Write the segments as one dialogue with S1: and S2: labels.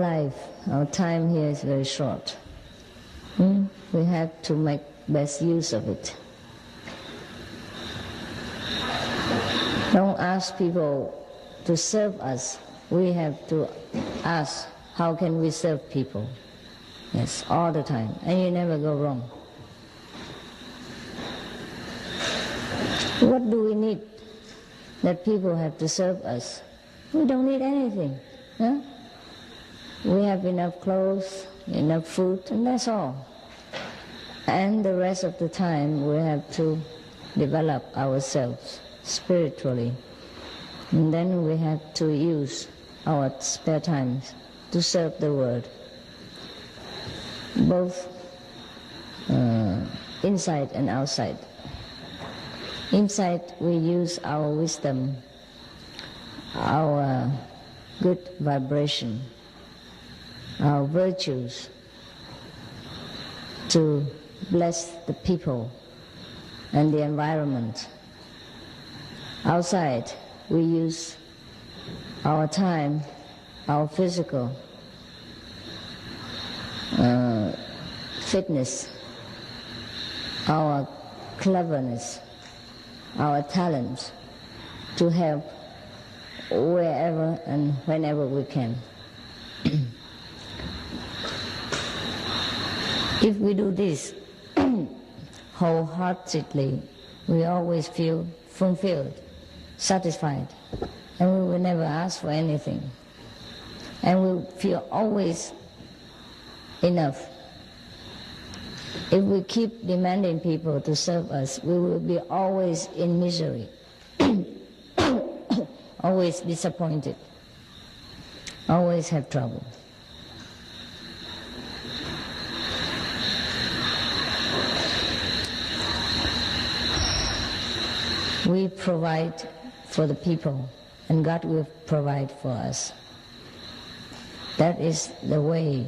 S1: life, our time here is very short. We have to make best use of it. Don't ask people to serve us. We have to ask, how can we serve people? Yes, all the time, and you never go wrong. What do we need that people have to serve us? We don't need anything. Huh? We have enough clothes, enough food, and that's all. And the rest of the time we have to develop ourselves spiritually. And then we have to use our spare times to serve the world, both inside and outside. Inside we use our wisdom, our good vibration, our virtues to bless the people and the environment. Outside we use our time, our physical fitness, our cleverness, our talent to help wherever and whenever we can. If we do this wholeheartedly, we always feel fulfilled, satisfied, and we will never ask for anything. And we feel always enough. If we keep demanding people to serve us, we will be always in misery, always disappointed, always have trouble. We provide for the people, and God will provide for us. That is the way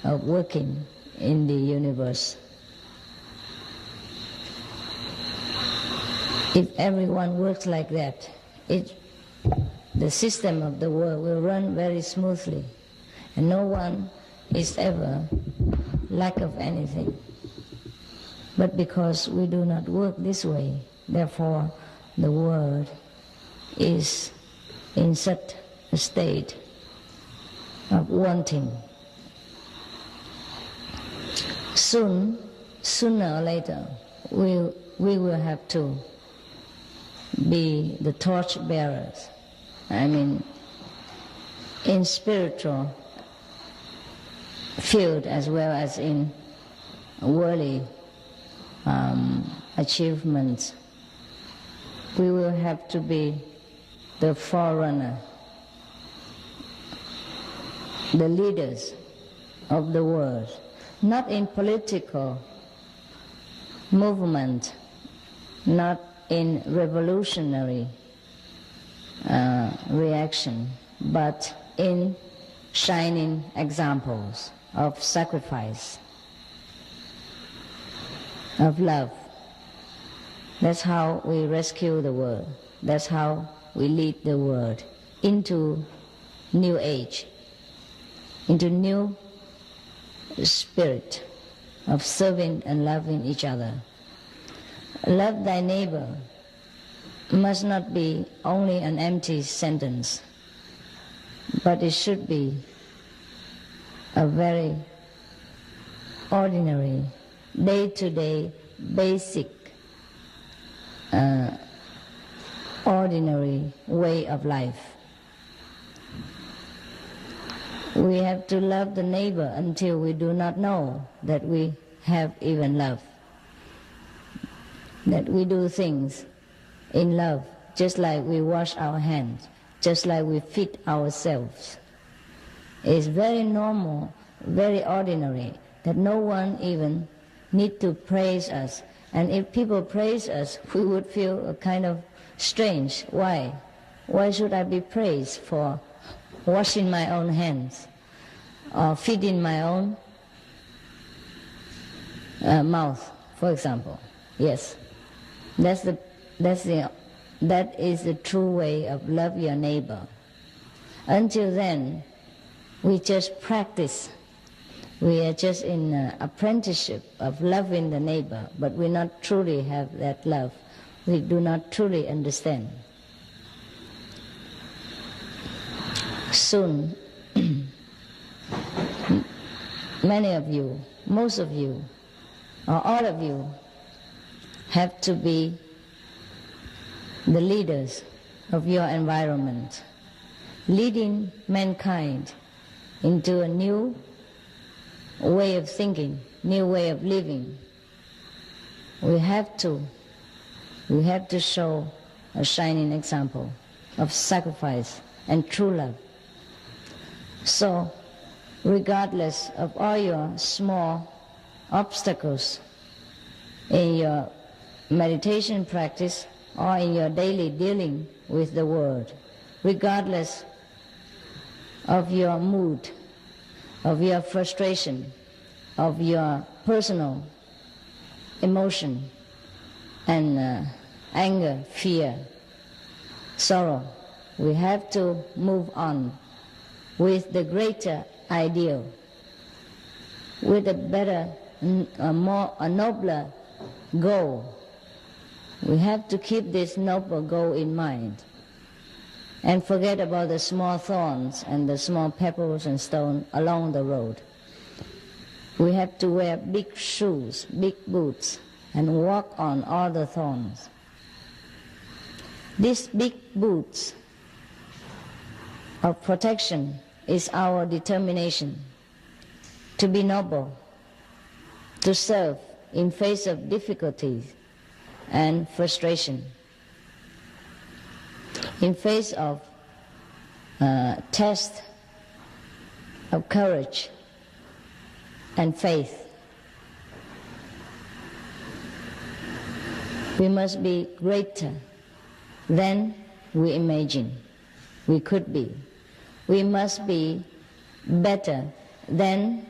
S1: of working in the universe. If everyone works like that, the system of the world will run very smoothly, and no one is ever lack of anything. But because we do not work this way, therefore the world is in such a state of wanting. Sooner or later, we will have to be the torch bearers. I mean, in spiritual field as well as in worldly achievements. We will have to be the forerunner, the leaders of the world, not in political movement, not in revolutionary reaction, but in shining examples of sacrifice, of love. That's how we rescue the world. That's how we lead the world into new age, into new spirit of serving and loving each other. Love thy neighbor must not be only an empty sentence, but it should be a very ordinary, day-to-day, basic, ordinary way of life. We have to love the neighbor until we do not know that we have even love, that we do things in love, just like we wash our hands, just like we feed ourselves. It's very normal, very ordinary, that no one even need to praise us. And if people praise us, we would feel a kind of strange. Why? Why should I be praised for washing my own hands or feeding my own mouth, for example? Yes, that is the true way of love your neighbor. Until then, We just practice. We are just in apprenticeship of loving the neighbor, but we not truly have that love. We do not truly understand. Soon, many of you, most of you, or all of you, have to be the leaders of your environment, leading mankind into a new way of thinking, new way of living. We have to show a shining example of sacrifice and true love. So, regardless of all your small obstacles in your meditation practice or in your daily dealing with the world, regardless of your mood, of your frustration, of your personal emotion and anger, fear, sorrow, we have to move on with the greater ideal, with a better, a nobler goal. We have to keep this noble goal in mind and forget about the small thorns and the small pebbles and stones along the road. We have to wear big shoes, big boots, and walk on all the thorns. These big boots of protection is our determination to be noble, to serve in face of difficulties and frustration, in face of test of courage and faith. We must be greater than we imagine we could be. We must be better than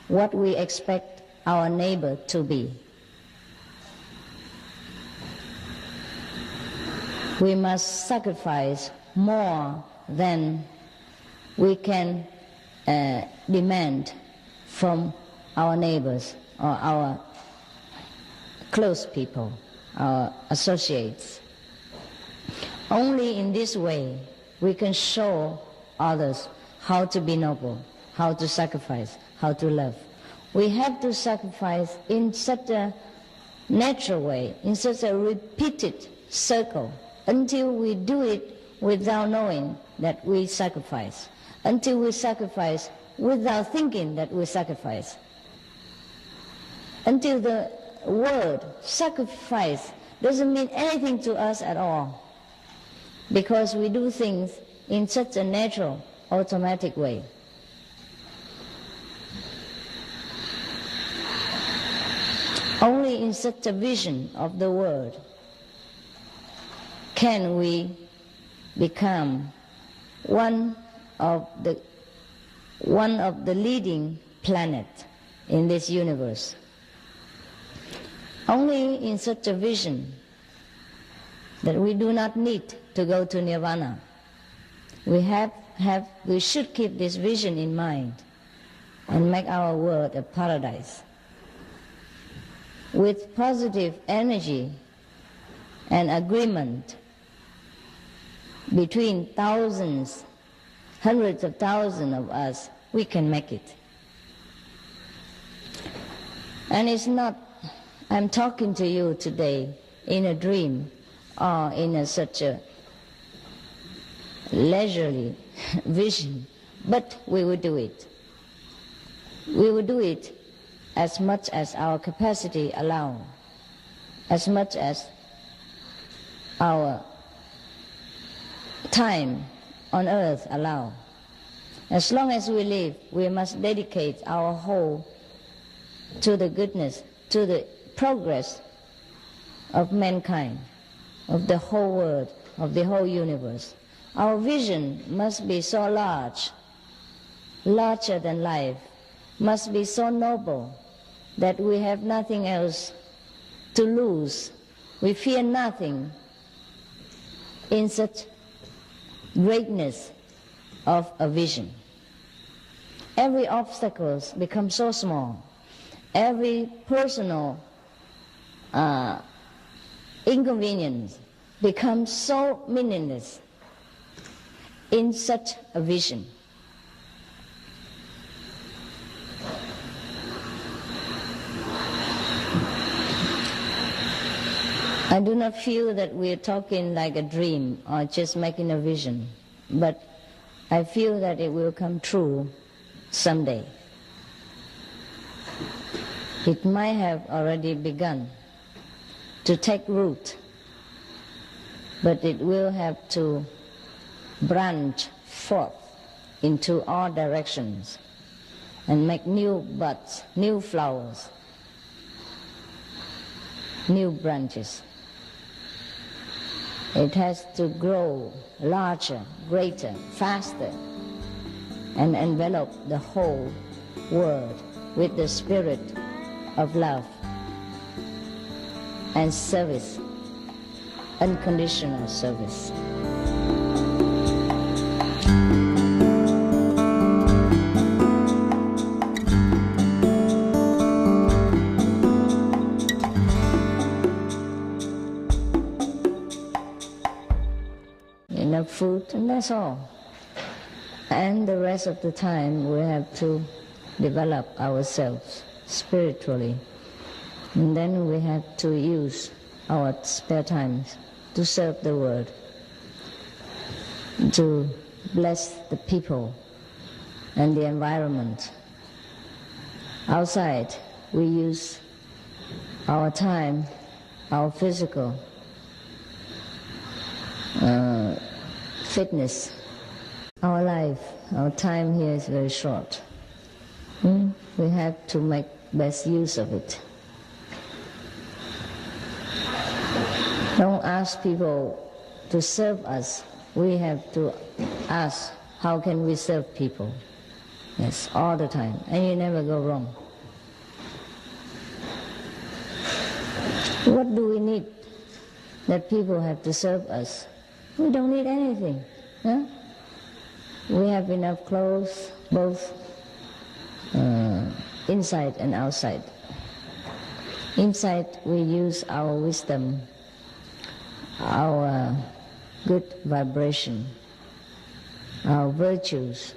S1: what we expect our neighbor to be. We must sacrifice more than we can demand from our neighbors or our close people, our associates. Only in this way we can show others how to be noble, how to sacrifice, how to love. We have to sacrifice in such a natural way, in such a repeated circle, until we do it without knowing that we sacrifice, until we sacrifice without thinking that we sacrifice, until the word sacrifice doesn't mean anything to us at all, because we do things in such a natural, automatic way. Only in such a vision of the world can we become one of the leading planet in this universe. Only in such a vision that we do not need to go to nirvana. We should keep this vision in mind and make our world a paradise with positive energy and agreement between thousands, hundreds of thousands of us. We can make it. And it's not, I'm talking to you today in a dream or in such a leisurely vision, but we will do it. We will do it as much as our capacity allows, as much as our time on earth allows. As long as we live, we must dedicate our whole to the goodness, to the progress of mankind, of the whole world, of the whole universe. Our vision must be so large, larger than life, must be so noble that we have nothing else to lose. We fear nothing in such greatness of a vision. every obstacle becomes so small. Every personal inconvenience becomes so meaningless in such a vision. I do not feel that we are talking like a dream or just making a vision, but I feel that it will come true someday. It might have already begun to take root, but it will have to branch forth into all directions and make new buds, new flowers, new branches. It has to grow larger, greater, faster, and envelop the whole world with the spirit of love and service, unconditional service. Enough food, and that's all. And the rest of the time we have to develop ourselves spiritually. And then we have to use our spare times to serve the world, to bless the people and the environment. Outside, we use our time, our physical fitness. Our life, our time here is very short. We have to make best use of it. Don't ask people to serve us. We have to ask, how can we serve people? Yes, all the time, and you never go wrong. What do we need that people have to serve us? We don't need anything. Huh? We have enough clothes, both inside and outside. Inside, we use our wisdom, our good vibration, our virtues,